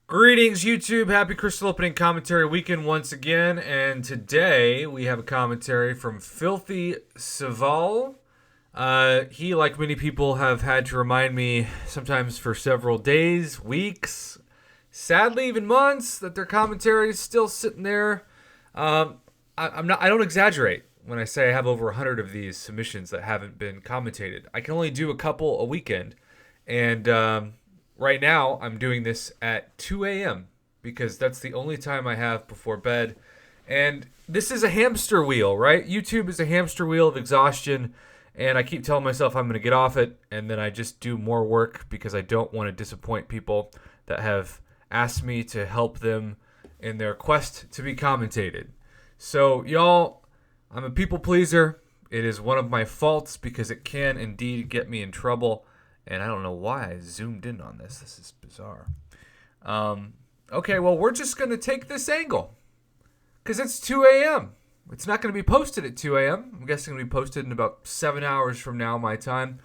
Greetings, YouTube. Happy Crystal Opening Commentary Weekend once again. And today we have a commentary from FilthySavual. He, like many people, have had to remind me sometimes for several days, weeks, sadly even months, that their commentary is still sitting there. I don't exaggerate when I say I have over 100 of these submissions that haven't been commentated. I can only do a couple a weekend. And right now, I'm doing this at 2 a.m. because that's the only time I have before bed. And this is a hamster wheel, right? YouTube is a hamster wheel of exhaustion. And I keep telling myself I'm going to get off it. And then I just do more work because I don't want to disappoint people that have asked me to help them in their quest to be commentated. So, y'all, I'm a people pleaser. It is one of my faults because it can indeed get me in trouble. And I don't know why I zoomed in on this. This is bizarre. Okay, well, we're just going to take this angle. Because it's 2 a.m. It's not going to be posted at 2 a.m. I'm guessing it'll be posted in about 7 hours from now, my time.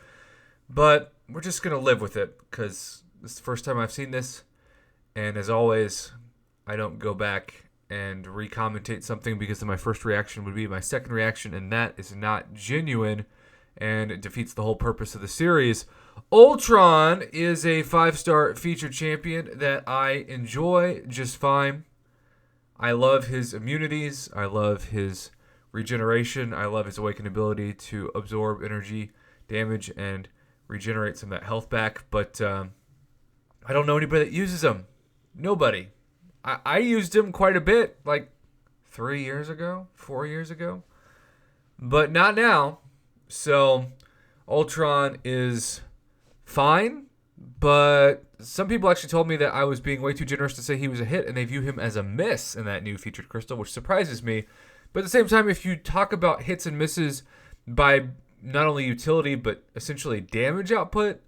But we're just going to live with it. Because this is the first time I've seen this. And as always, I don't go back and re-commentate something because then my first reaction would be my second reaction. And that is not genuine. And it defeats the whole purpose of the series. Ultron is a 5-star featured champion that I enjoy just fine. I love his immunities. I love his regeneration. I love his awakened ability to absorb energy damage and regenerate some of that health back. But I don't know anybody that uses him. Nobody. I used him quite a bit, like 3 years ago, 4 years ago. But not now. So Ultron is fine, but some people actually told me that I was being way too generous to say he was a hit, and they view him as a miss in that new featured crystal, which surprises me. But at the same time, if you talk about hits and misses by not only utility, but essentially damage output,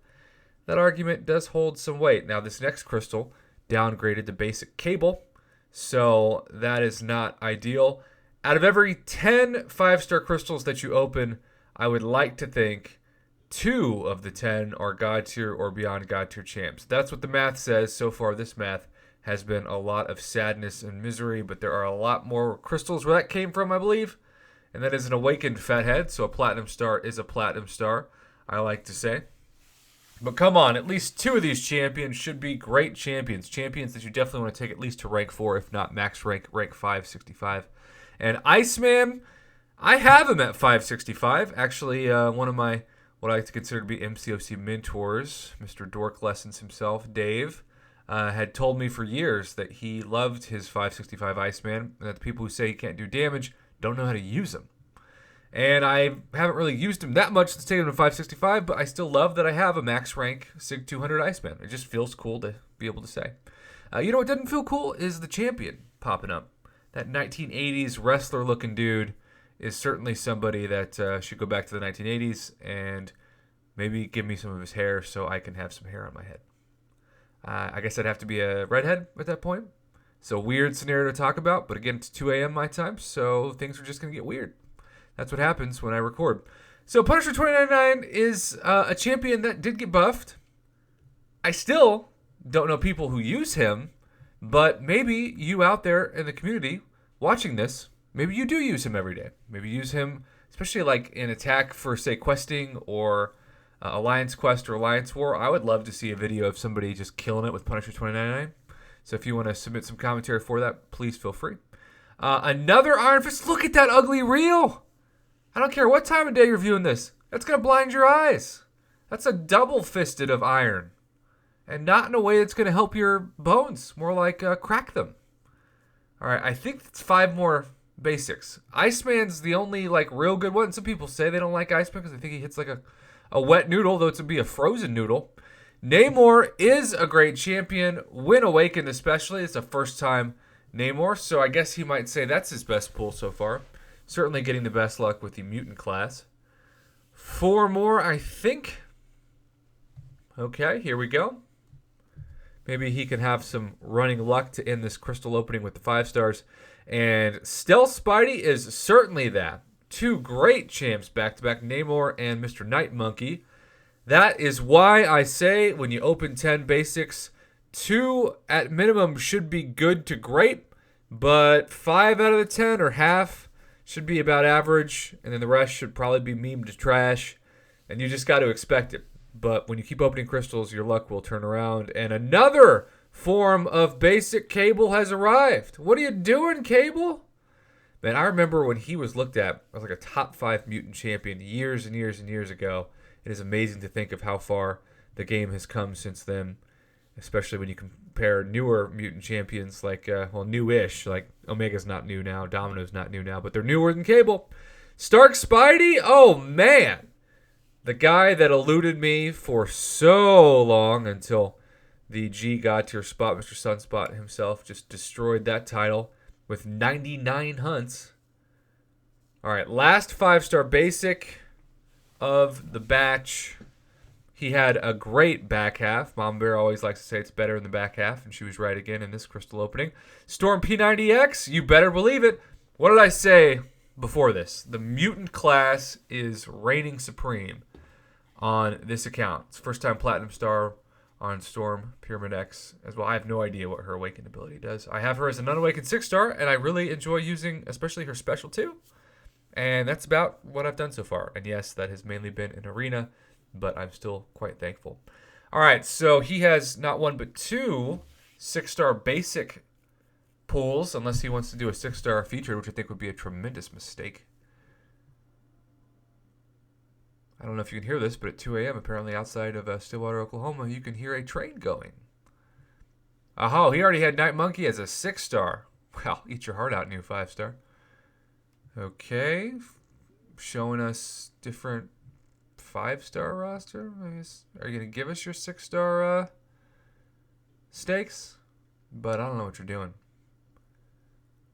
that argument does hold some weight. Now, this next crystal downgraded to basic cable, so that is not ideal. Out of every 10 5-star crystals that you open, I would like to think 2 of the 10 are God tier or beyond God tier champs. That's what the math says. So far, this math has been a lot of sadness and misery, but there are a lot more crystals where that came from, I believe. And that is an awakened fathead, so a platinum star is a platinum star, I like to say. But come on, at least 2 of these champions should be great champions. Champions that you definitely want to take at least to rank 4, if not max rank 565. And Iceman, I have him at 565. Actually, one of my, what I like to consider to be MCOC mentors, Mr. Dork Lessons himself, Dave, had told me for years that he loved his 565 Iceman, and that the people who say he can't do damage don't know how to use him. And I haven't really used him that much since taking him to 565, but I still love that I have a max rank Sig 200 Iceman. It just feels cool to be able to say. You know what doesn't feel cool is the champion popping up. That 1980s wrestler-looking dude is certainly somebody that should go back to the 1980s and maybe give me some of his hair so I can have some hair on my head. I guess I'd have to be a redhead at that point. So weird scenario to talk about, but again, it's 2 a.m. my time, so things are just going to get weird. That's what happens when I record. So Punisher 2099 is a champion that did get buffed. I still don't know people who use him, but maybe you out there in the community watching this, maybe you do use him every day. Maybe you use him, especially like in attack for, say, questing or Alliance Quest or Alliance War. I would love to see a video of somebody just killing it with Punisher 2099. So if you want to submit some commentary for that, please feel free. Another Iron Fist. Look at that ugly reel. I don't care what time of day you're viewing this. That's going to blind your eyes. That's a double-fisted of iron. And not in a way that's going to help your bones. More like crack them. All right, I think it's 5 more basics. Iceman's the only like real good one. Some people say they don't like Iceman because they think he hits like a wet noodle, though it would be a frozen noodle. Namor is a great champion. When awakened especially. It's a first time Namor, so I guess he might say that's his best pull so far. Certainly getting the best luck with the mutant class. 4 more, I think. Okay, here we go. Maybe he can have some running luck to end this crystal opening with the 5 stars. And Stealth Spidey is certainly that. 2 great champs back-to-back, Namor and Mr. Night Monkey. That is why I say when you open 10 basics, 2 at minimum should be good to great, but 5 out of the 10 or half should be about average, and then the rest should probably be meme to trash, and you just got to expect it. But when you keep opening crystals, your luck will turn around, and another form of basic Cable has arrived. What are you doing, Cable? Man, I remember when he was looked at as like a top 5 mutant champion years and years and years ago. It is amazing to think of how far the game has come since then, especially when you compare newer mutant champions like, newish, like Omega's not new now, Domino's not new now, but they're newer than Cable. Stark Spidey, oh man. The guy that eluded me for so long until the G God tier spot, Mr. Sunspot himself, just destroyed that title with 99 hunts. All right, last 5-star basic of the batch. He had a great back half. Mom Bear always likes to say it's better in the back half, and she was right again in this crystal opening. Storm P90X, you better believe it. What did I say before this? The mutant class is reigning supreme on this account. It's first time Platinum Star on Storm Pyramid X as well. I have no idea what her Awakened ability does. I have her as an unawakened 6-star, and I really enjoy using especially her special too. And that's about what I've done so far. And yes, that has mainly been in Arena, but I'm still quite thankful. All right, so he has not 1 but 2 6-star basic pools, unless he wants to do a 6-star featured, which I think would be a tremendous mistake. I don't know if you can hear this, but at 2 a.m., apparently outside of Stillwater, Oklahoma, you can hear a train going. Oh, he already had Night Monkey as a 6-star. Well, eat your heart out, new 5-star. Okay, showing us different 5-star roster. I guess, are you going to give us your 6-star stakes? But I don't know what you're doing.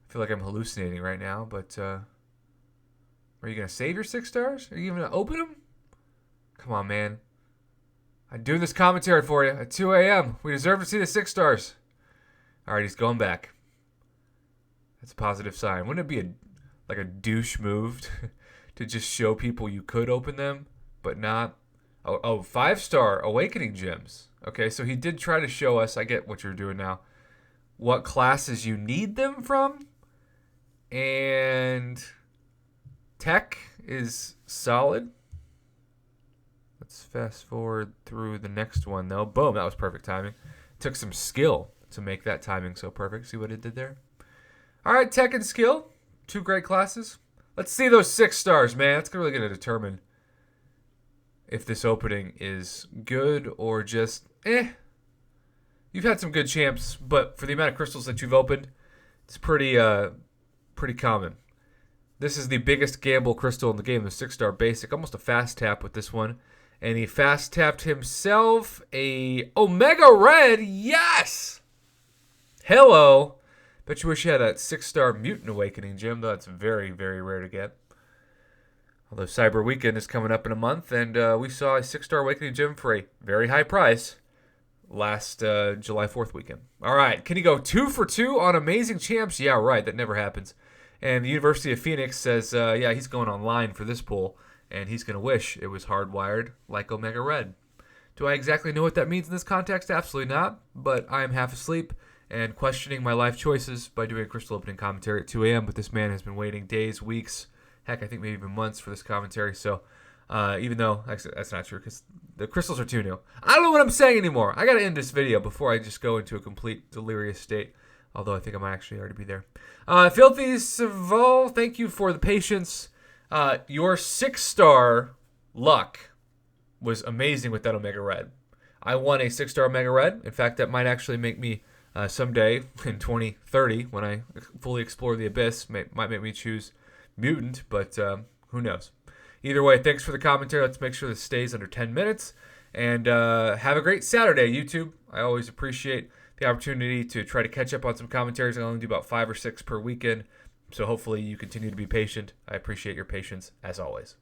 I feel like I'm hallucinating right now, but are you going to save your 6 stars? Are you even going to open them? Come on, man. I'm doing this commentary for you at 2 a.m. We deserve to see the 6 stars. All right, he's going back. That's a positive sign. Wouldn't it be like a douche move to just show people you could open them, but not? Oh, 5-star Awakening gems. Okay, so he did try to show us, I get what you're doing now, what classes you need them from. And tech is solid. Let's fast forward through the next one, though. Boom, that was perfect timing. Took some skill to make that timing so perfect. See what it did there? All right, tech and skill. 2 great classes. Let's see those 6 stars, man. That's really going to determine if this opening is good or just eh. You've had some good champs, but for the amount of crystals that you've opened, it's pretty common. This is the biggest gamble crystal in the game, the 6-star basic. Almost a fast tap with this one. And he fast tapped himself a Omega Red. Yes! Hello. Bet you wish you had that 6-star Mutant Awakening gem, though that's very, very rare to get. Although Cyber Weekend is coming up in a month, and we saw a 6-star Awakening gem for a very high price last July 4th weekend. All right, can he go 2 for 2 on Amazing Champs? Yeah, right, that never happens. And the University of Phoenix says, yeah, he's going online for this pool, and he's going to wish it was hardwired like Omega Red. Do I exactly know what that means in this context? Absolutely not, but I am half asleep and questioning my life choices by doing a crystal opening commentary at 2 a.m., but this man has been waiting days, weeks, heck, I think maybe even months for this commentary, so even though, actually, that's not true, because the crystals are too new. I don't know what I'm saying anymore. I got to end this video before I just go into a complete delirious state, although I think I might actually already be there. FilthySavual, thank you for the patience. Your 6-star luck was amazing with that Omega Red. I won a 6-star Omega Red. In fact, that might actually make me someday in 2030, when I fully explore the abyss, might make me choose Mutant, but who knows. Either way, thanks for the commentary. Let's make sure this stays under 10 minutes. And have a great Saturday, YouTube. I always appreciate the opportunity to try to catch up on some commentaries. I only do about 5 or 6 per weekend, so hopefully you continue to be patient. I appreciate your patience, as always.